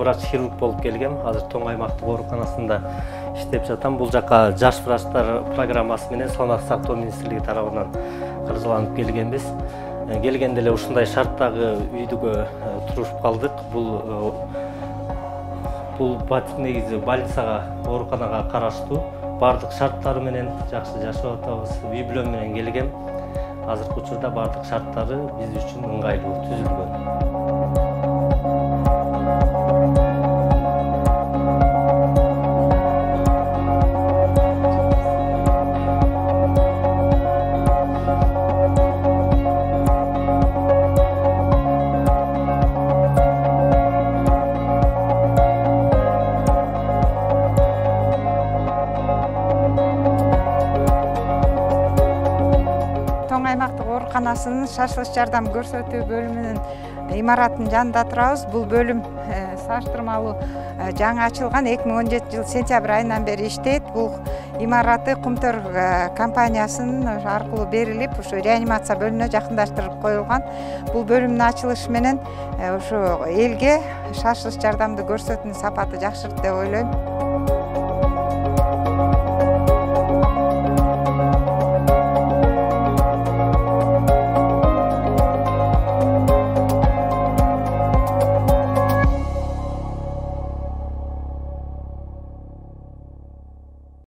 врач-хирург болуп келгем. Азыр Тоң аймактык ооруканасында иштеп жатам. Бул жака жаш врачтар программасы менен Саламаттык сактоо министрлиги тарабынан каржыланып келгенбиз. Келгенде эле ушундай шарттагы үйдүгө турушуп калдык. Бул негизи больницага, ооруканага караштуу. Бардык шарттары менен жакшы жашап атабыз. Үй-бүлөм менен келгем. Азыркы учурда бардык шарттары биз үчүн ыңгайлуу түзүлгөн. Тоң аймактык ооруканасынын шашылыш жардам көрсөтүү бөлүмүнүн имаратынын жанында турабыз. Бул бөлүм салыштырмалуу жаңы ачылган, 2017 жыл сентябрь айынан бери иштейт. Бул имараты Кумтөр компаниясынын аркылуу берилип, ушу реанимация бөлүмүнө жакындаштырып коюлган. Бул бөлүмдүн ачылышы менен ушу элге шашылыш жардамды көрсөтүүнүн сапаты жакшырды деп ойлойм.